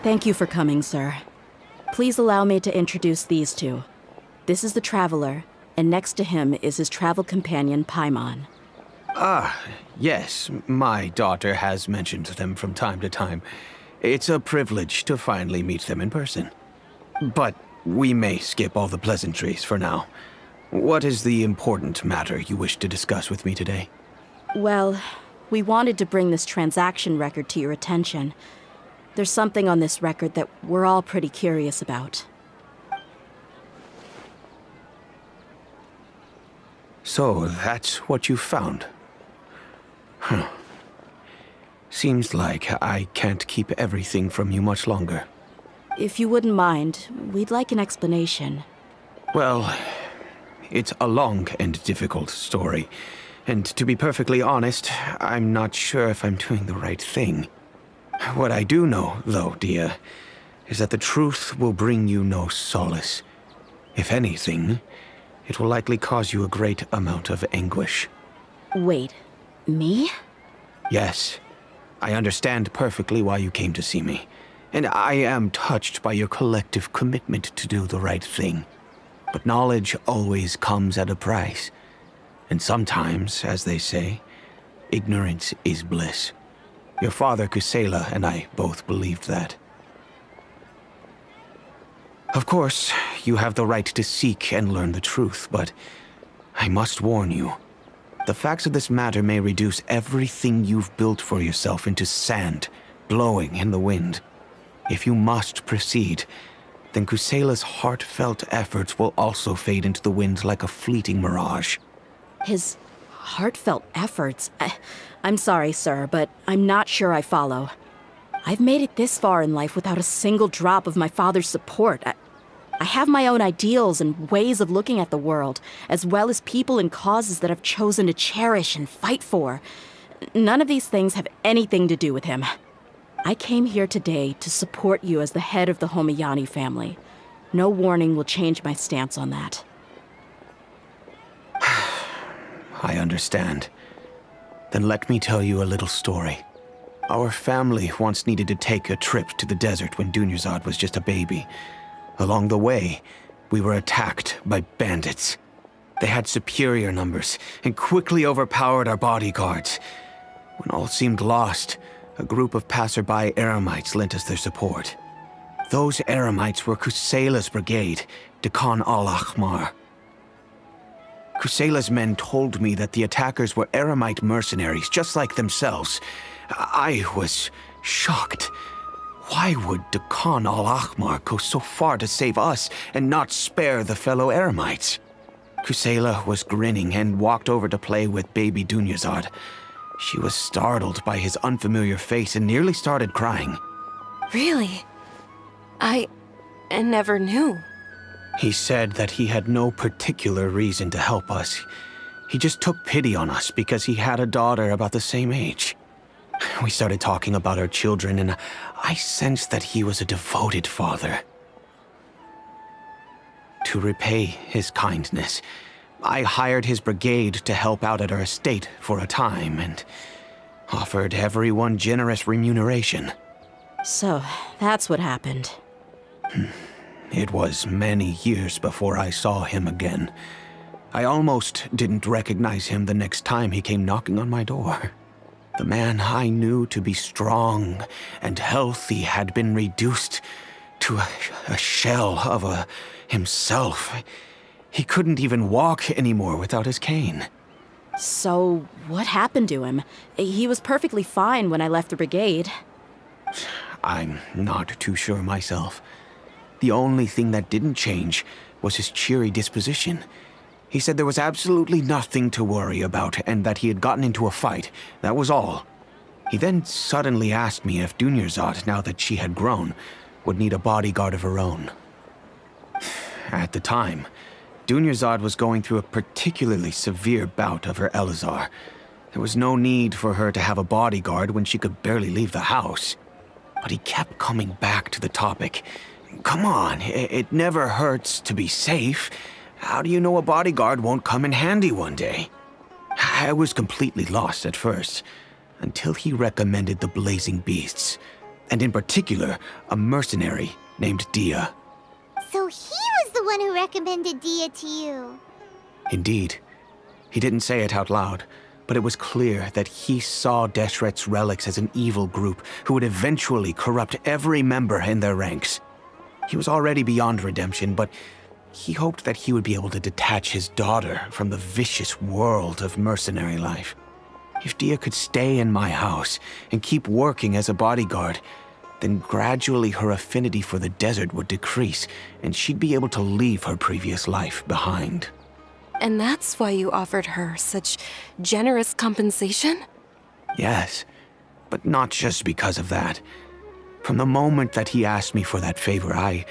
Thank you for coming, sir. Please allow me to introduce these two. This is the Traveler, and next to him is his travel companion, Paimon. Ah, yes, my daughter has mentioned them from time to time. It's a privilege to finally meet them in person. But we may skip all the pleasantries for now. What is the important matter you wish to discuss with me today? Well, we wanted to bring this transaction record to your attention. There's something on this record that we're all pretty curious about. So, that's what you found? Huh. Seems like I can't keep everything from you much longer. If you wouldn't mind, we'd like an explanation. Well, it's a long and difficult story. And to be perfectly honest, I'm not sure if I'm doing the right thing. What I do know, though, dear, is that the truth will bring you no solace. If anything, it will likely cause you a great amount of anguish. Wait, me? Yes, I understand perfectly why you came to see me, and I am touched by your collective commitment to do the right thing. But knowledge always comes at a price, and sometimes, as they say, ignorance is bliss. Your father, Kusela, and I both believed that. Of course, you have the right to seek and learn the truth, but I must warn you. The facts of this matter may reduce everything you've built for yourself into sand, blowing in the wind. If you must proceed, then Kusela's heartfelt efforts will also fade into the wind like a fleeting mirage. His heartfelt efforts? I'm sorry, sir, but I'm not sure I follow. I've made it this far in life without a single drop of my father's support. I have my own ideals and ways of looking at the world, as well as people and causes that I've chosen to cherish and fight for. None of these things have anything to do with him. I came here today to support you as the head of the Homiyani family. No warning will change my stance on that. I understand. Then let me tell you a little story. Our family once needed to take a trip to the desert when Dunyarzad was just a baby. Along the way, we were attacked by bandits. They had superior numbers and quickly overpowered our bodyguards. When all seemed lost, a group of passerby Eremites lent us their support. Those Eremites were Kusela's brigade, Dekan al-Ahmar. Kusela's men told me that the attackers were Eremite mercenaries, just like themselves. I was shocked. Why would Dekan al-Ahmar go so far to save us and not spare the fellow Eremites? Kusela was grinning and walked over to play with baby Dunyarzad. She was startled by his unfamiliar face and nearly started crying. Really? I never knew. He said that he had no particular reason to help us. He just took pity on us because he had a daughter about the same age. We started talking about our children, and I sensed that he was a devoted father. To repay his kindness, I hired his brigade to help out at our estate for a time and offered everyone generous remuneration. So, that's what happened. It was many years before I saw him again. I almost didn't recognize him the next time he came knocking on my door. The man I knew to be strong and healthy had been reduced to a shell of himself. He couldn't even walk anymore without his cane. So, what happened to him? He was perfectly fine when I left the brigade. I'm not too sure myself. The only thing that didn't change was his cheery disposition. He said there was absolutely nothing to worry about and that he had gotten into a fight. That was all. He then suddenly asked me if Dunyarzad, now that she had grown, would need a bodyguard of her own. At the time, Dunyarzad was going through a particularly severe bout of her Elazar. There was no need for her to have a bodyguard when she could barely leave the house. But he kept coming back to the topic. Come on, it never hurts to be safe. How do you know a bodyguard won't come in handy one day? I was completely lost at first, until he recommended the Blazing Beasts. and in particular, a mercenary named Dia. So he was the one who recommended Dia to you. Indeed. He didn't say it out loud, but it was clear that he saw Deshret's relics as an evil group who would eventually corrupt every member in their ranks. He was already beyond redemption, but he hoped that he would be able to detach his daughter from the vicious world of mercenary life. If Dia could stay in my house and keep working as a bodyguard, then gradually her affinity for the desert would decrease, and she'd be able to leave her previous life behind. And that's why you offered her such generous compensation? Yes, but not just because of that. From the moment that he asked me for that favor, I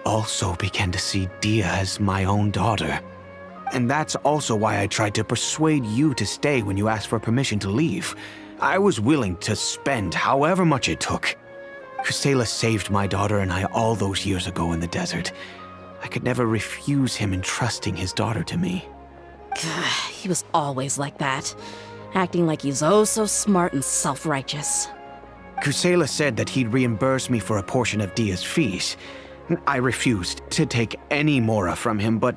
also began to see Dia as my own daughter. And that's also why I tried to persuade you to stay when you asked for permission to leave. I was willing to spend however much it took. Kusela saved my daughter and I all those years ago in the desert. I could never refuse him entrusting his daughter to me. He was always like that, acting like he's oh so smart and self-righteous. Kusela said that he'd reimburse me for a portion of Dia's fees. I refused to take any mora from him, but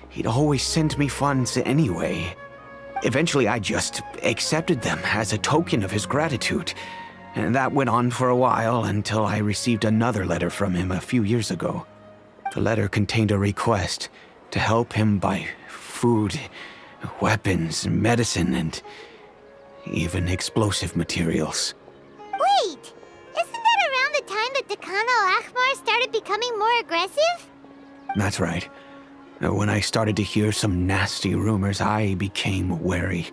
he'd always send me funds anyway. Eventually, I just accepted them as a token of his gratitude. And that went on for a while until I received another letter from him a few years ago. The letter contained a request to help him buy food, weapons, medicine, and even explosive materials. Wait! Isn't that around the time that Dekan al-Ahmar started becoming more aggressive? That's right. When I started to hear some nasty rumors, I became wary.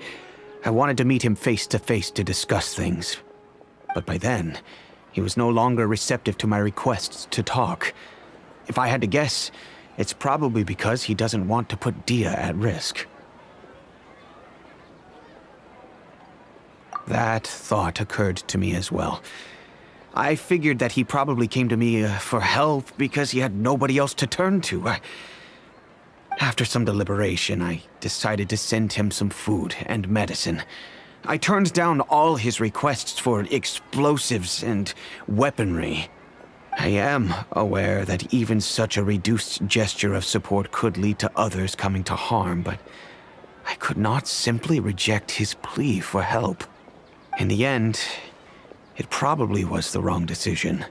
I wanted to meet him face to face to discuss things. But by then, he was no longer receptive to my requests to talk. If I had to guess, it's probably because he doesn't want to put Dia at risk. That thought occurred to me as well. I figured that he probably came to me for help because he had nobody else to turn to. After some deliberation, I decided to send him some food and medicine. I turned down all his requests for explosives and weaponry. I am aware that even such a reduced gesture of support could lead to others coming to harm, but I could not simply reject his plea for help. In the end, it probably was the wrong decision.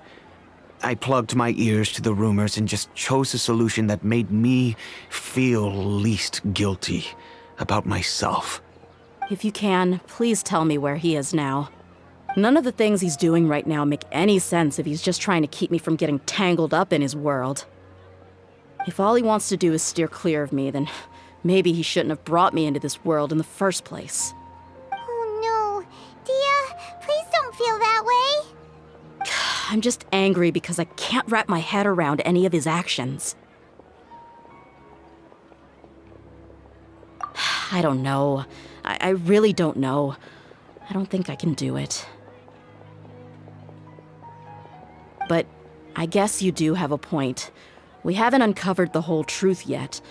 I plugged my ears to the rumors and just chose a solution that made me feel least guilty about myself. If you can, please tell me where he is now. None of the things he's doing right now make any sense if he's just trying to keep me from getting tangled up in his world. If all he wants to do is steer clear of me, then maybe he shouldn't have brought me into this world in the first place. Oh no. Dia, please don't feel that way. I'm just angry because I can't wrap my head around any of his actions. I don't know. I really don't know. I don't think I can do it. But I guess you do have a point. We haven't uncovered the whole truth yet.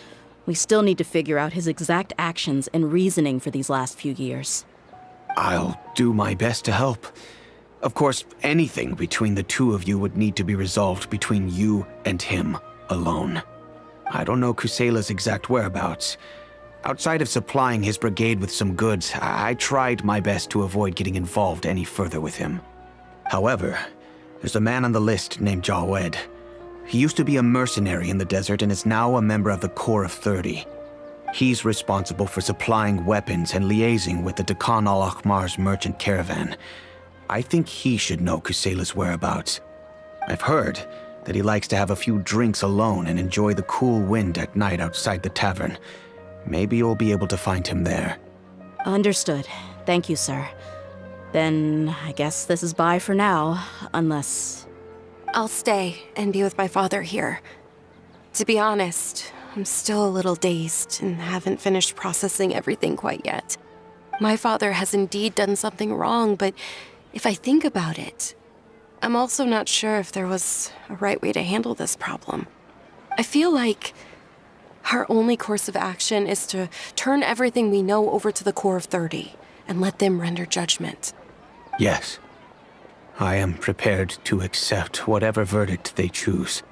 We still need to figure out his exact actions and reasoning for these last few years. I'll do my best to help. Of course, anything between the two of you would need to be resolved between you and him alone. I don't know Kusela's exact whereabouts. Outside of supplying his brigade with some goods, I tried my best to avoid getting involved any further with him. However, there's a man on the list named Jawed. He used to be a mercenary in the desert and is now a member of the Corps of 30. He's responsible for supplying weapons and liaising with the Dekan al-Ahmar's merchant caravan. I think he should know Kusela's whereabouts. I've heard that he likes to have a few drinks alone and enjoy the cool wind at night outside the tavern. Maybe you'll be able to find him there. Understood. Thank you, sir. Then I guess this is bye for now, unless... I'll stay and be with my father here. To be honest, I'm still a little dazed and haven't finished processing everything quite yet. My father has indeed done something wrong, but if I think about it, I'm also not sure if there was a right way to handle this problem. I feel like our only course of action is to turn everything we know over to the Corps of 30 and let them render judgment. Yes. I am prepared to accept whatever verdict they choose.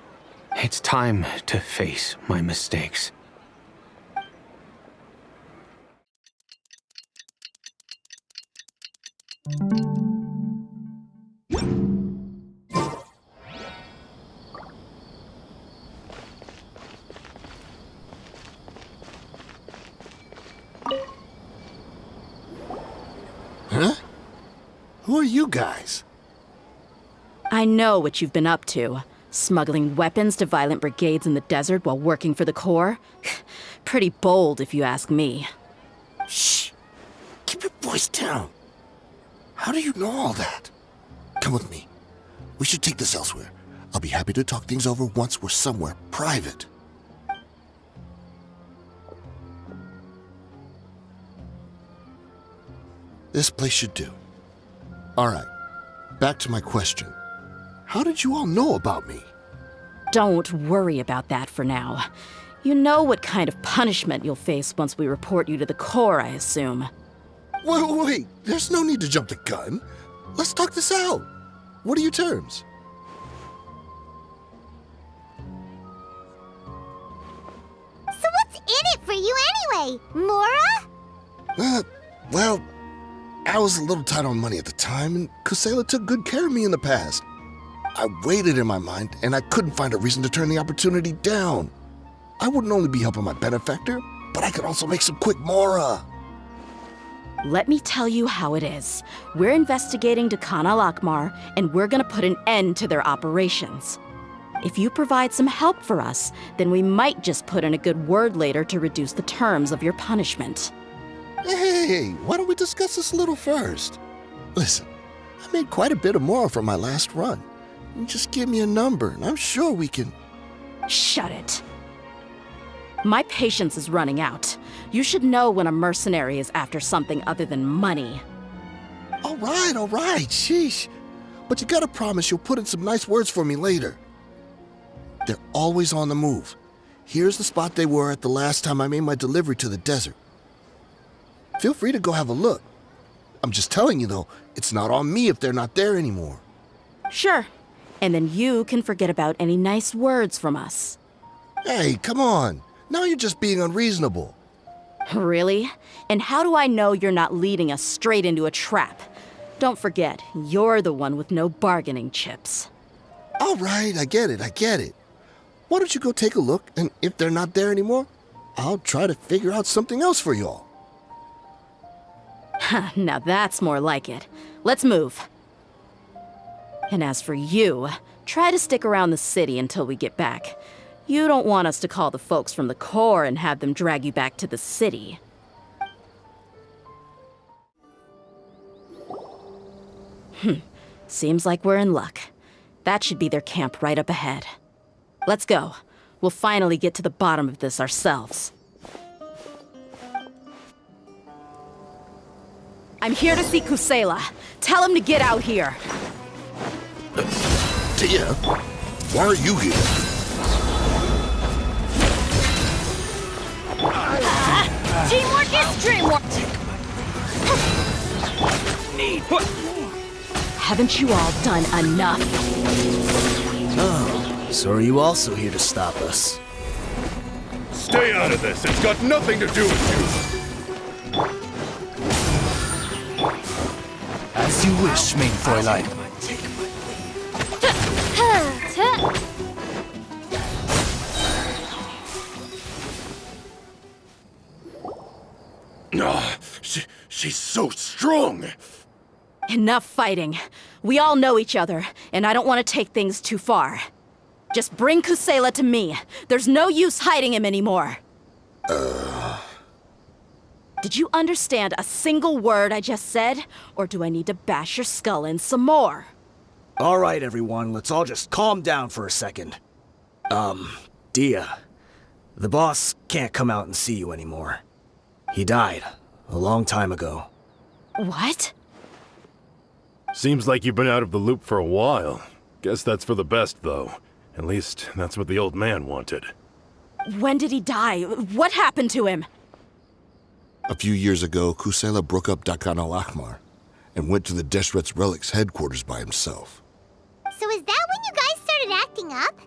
It's time to face my mistakes. Huh? Who are you guys? I know what you've been up to. Smuggling weapons to violent brigades in the desert while working for the Corps? Pretty bold, if you ask me. Shh! Keep your voice down. How do you know all that? Come with me. We should take this elsewhere. I'll be happy to talk things over once we're somewhere private. This place should do. All right, back to my question. How did you all know about me? Don't worry about that for now. You know what kind of punishment you'll face once we report you to the Corps, I assume. Wait, there's no need to jump the gun. Let's talk this out. What are your terms? So what's in it for you anyway, Mora? Well, I was a little tight on money at the time, and Kusela took good care of me in the past. I weighed it in my mind, and I couldn't find a reason to turn the opportunity down. I wouldn't only be helping my benefactor, but I could also make some quick Mora. Let me tell you how it is. We're investigating Dakan al-Akmar, and we're gonna put an end to their operations. If you provide some help for us, then we might just put in a good word later to reduce the terms of your punishment. Hey, why don't we discuss this a little first? Listen, I made quite a bit of Mora from my last run. You just give me a number, and I'm sure we can... Shut it. My patience is running out. You should know when a mercenary is after something other than money. All right, sheesh. But you gotta promise you'll put in some nice words for me later. They're always on the move. Here's the spot they were at the last time I made my delivery to the desert. Feel free to go have a look. I'm just telling you, though, it's not on me if they're not there anymore. Sure. And then you can forget about any nice words from us. Hey, come on. Now you're just being unreasonable. Really? And how do I know you're not leading us straight into a trap? Don't forget, you're the one with no bargaining chips. All right, I get it. Why don't you go take a look, and if they're not there anymore, I'll try to figure out something else for y'all. Now that's more like it. Let's move. And as for you, try to stick around the city until we get back. You don't want us to call the folks from the Corps and have them drag you back to the city. Seems like we're in luck. That should be their camp right up ahead. Let's go. We'll finally get to the bottom of this ourselves. I'm here to see Kusela. Tell him to get out here. Tia, why are you here? Teamwork is dreamwork! Haven't you all done enough? Oh, so are you also here to stop us? Stay out of this. It's got nothing to do with As you wish, mein Fräulein. you. She's so strong. Enough fighting. We all know each other, and I don't want to take things too far. Just bring Kusela to me. There's no use hiding him anymore. Did you understand a single word I just said? Or do I need to bash your skull in some more? All right, everyone, let's all just calm down for a second. Dia, the boss can't come out and see you anymore. He died a long time ago. What? Seems like you've been out of the loop for a while. Guess that's for the best, though. At least, that's what the old man wanted. When did he die? What happened to him? A few years ago, Kusela broke up Dakan al-Akmar, and went to the Deshret's Relics headquarters by himself. So is that when you guys started acting up?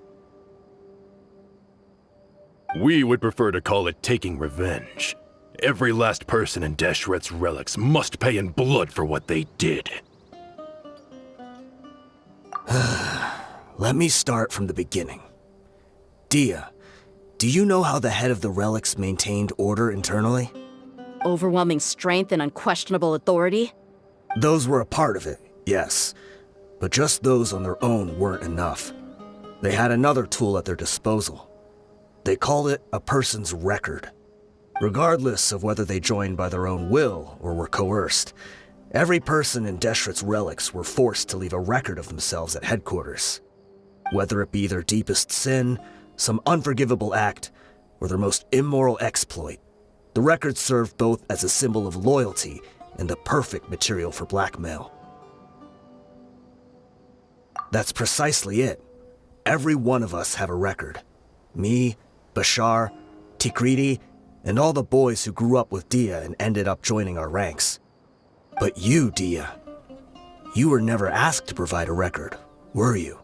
We would prefer to call it taking revenge. Every last person in Deshret's Relics must pay in blood for what they did. Let me start from the beginning. Dia, do you know how the head of the Relics maintained order internally? Overwhelming strength and unquestionable authority? Those were a part of it, yes. But just those on their own weren't enough. They had another tool at their disposal. They called it a person's record. Regardless of whether they joined by their own will or were coerced, every person in Deshret's Relics were forced to leave a record of themselves at headquarters. Whether it be their deepest sin, some unforgivable act, or their most immoral exploit, the record served both as a symbol of loyalty and the perfect material for blackmail. That's precisely it. Every one of us have a record. Me, Bashar, Tikriti, and all the boys who grew up with Dia and ended up joining our ranks. But you, Dia, you were never asked to provide a record, were you?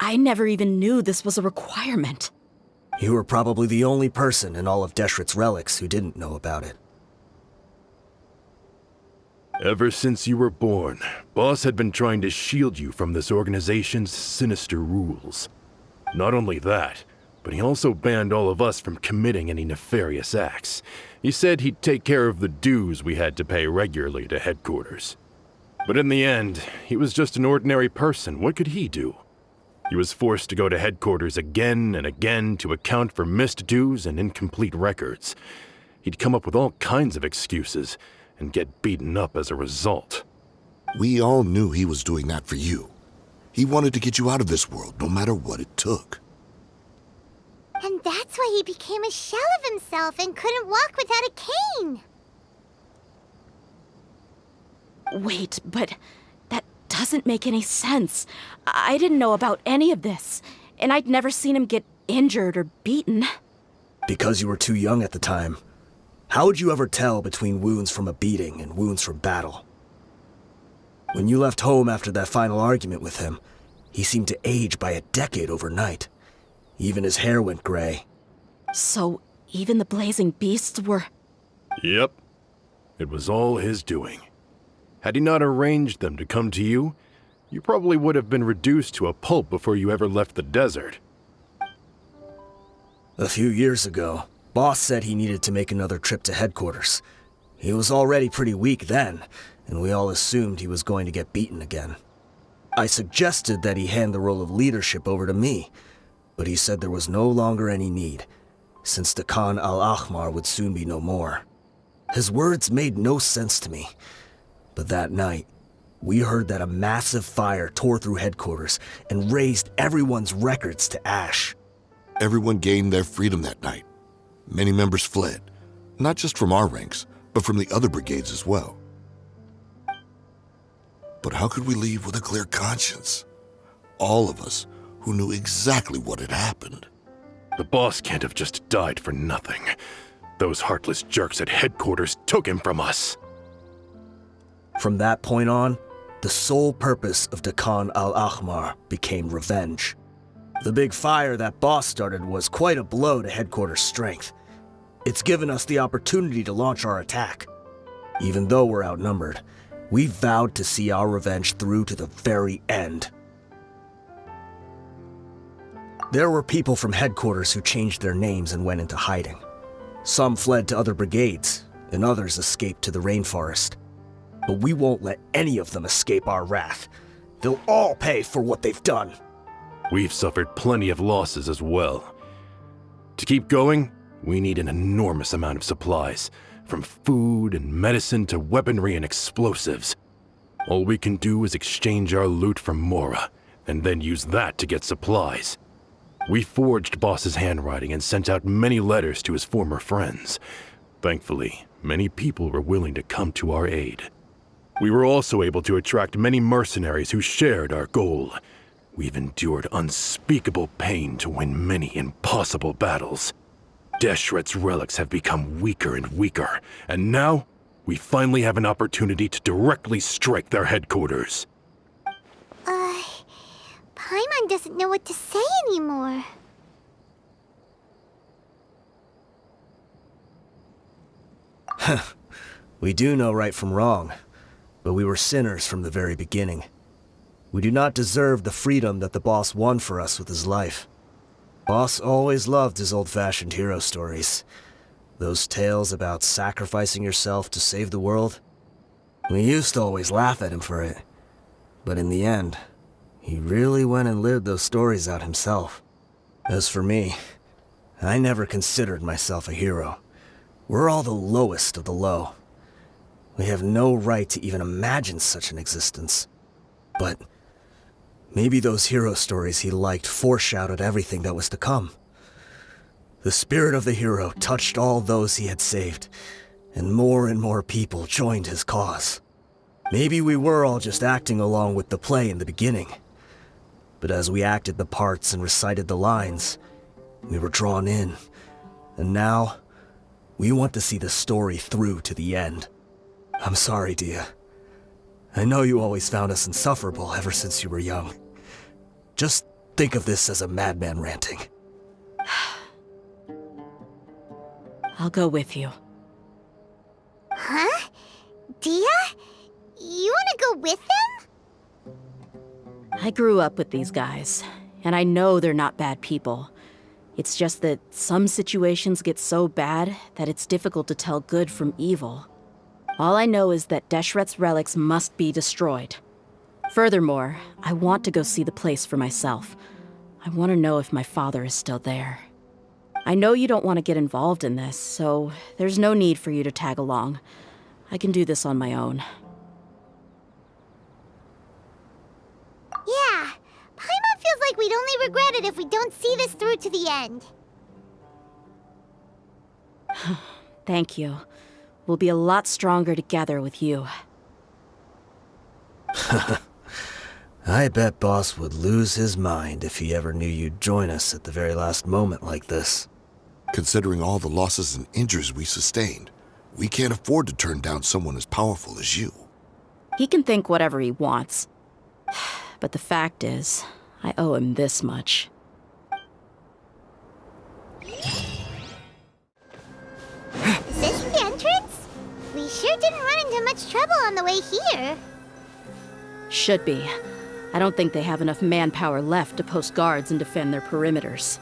I never even knew this was a requirement. You were probably the only person in all of Deshret's Relics who didn't know about it. Ever since you were born, Boss had been trying to shield you from this organization's sinister rules. Not only that, but he also banned all of us from committing any nefarious acts. He said he'd take care of the dues we had to pay regularly to headquarters. But in the end, he was just an ordinary person. What could he do? He was forced to go to headquarters again and again to account for missed dues and incomplete records. He'd come up with all kinds of excuses and get beaten up as a result. We all knew he was doing that for you. He wanted to get you out of this world, no matter what it took. And that's why he became a shell of himself and couldn't walk without a cane. Wait, but that doesn't make any sense. I didn't know about any of this, and I'd never seen him get injured or beaten. Because you were too young at the time. How would you ever tell between wounds from a beating and wounds from battle? When you left home after that final argument with him, he seemed to age by a decade overnight. Even his hair went gray. So even the blazing beasts were... Yep. It was all his doing. Had he not arranged them to come to you, you probably would have been reduced to a pulp before you ever left the desert. A few years ago, Boss said he needed to make another trip to headquarters. He was already pretty weak then, and we all assumed he was going to get beaten again. I suggested that he hand the role of leadership over to me, but he said there was no longer any need, since the Khan al-Ahmar would soon be no more. His words made no sense to me, but that night, we heard that a massive fire tore through headquarters and razed everyone's records to ash. Everyone gained their freedom that night. Many members fled, not just from our ranks, but from the other brigades as well. But how could we leave with a clear conscience? All of us who knew exactly what had happened. The boss can't have just died for nothing. Those heartless jerks at headquarters took him from us. From that point on, the sole purpose of the Khan al-Ahmar became revenge. The big fire that Boss started was quite a blow to headquarters' strength. It's given us the opportunity to launch our attack. Even though we're outnumbered, we vowed to see our revenge through to the very end. There were people from headquarters who changed their names and went into hiding. Some fled to other brigades, and others escaped to the rainforest. But we won't let any of them escape our wrath. They'll all pay for what they've done. We've suffered plenty of losses as well. To keep going, we need an enormous amount of supplies, from food and medicine to weaponry and explosives. All we can do is exchange our loot from Mora, and then use that to get supplies. We forged Boss's handwriting and sent out many letters to his former friends. Thankfully, many people were willing to come to our aid. We were also able to attract many mercenaries who shared our goal. We've endured unspeakable pain to win many impossible battles. Deshret's relics have become weaker and weaker, and now We finally have an opportunity to directly strike their headquarters. Paimon doesn't know what to say anymore. We do know right from wrong, but we were sinners from the very beginning. We do not deserve the freedom that the boss won for us with his life. Boss always loved his old-fashioned hero stories. Those tales about sacrificing yourself to save the world. We used to always laugh at him for it. But in the end, he really went and lived those stories out himself. As for me, I never considered myself a hero. We're all the lowest of the low. We have no right to even imagine such an existence. But maybe those hero stories he liked foreshadowed everything that was to come. The spirit of the hero touched all those he had saved, and more people joined his cause. Maybe we were all just acting along with the play in the beginning. But as we acted the parts and recited the lines, we were drawn in. And now, we want to see the story through to the end. I'm sorry, Dia. I know you always found us insufferable ever since you were young. Just think of this as a madman ranting. I'll go with you. Huh? Dia? You wanna go with them? I grew up with these guys, and I know they're not bad people. It's just that some situations get so bad that it's difficult to tell good from evil. All I know is that Deshret's relics must be destroyed. Furthermore, I want to go see the place for myself. I want to know if my father is still there. I know you don't want to get involved in this, so there's no need for you to tag along. I can do this on my own. Yeah, Paimon feels like we'd only regret it if we don't see this through to the end. Thank you. We'll be a lot stronger together with you. I bet Boss would lose his mind if he ever knew you'd join us at the very last moment like this. Considering all the losses and injuries we sustained, we can't afford to turn down someone as powerful as you. He can think whatever he wants. But the fact is, I owe him this much. Is this the entrance? We sure didn't run into much trouble on the way here. Should be. I don't think they have enough manpower left to post guards and defend their perimeters.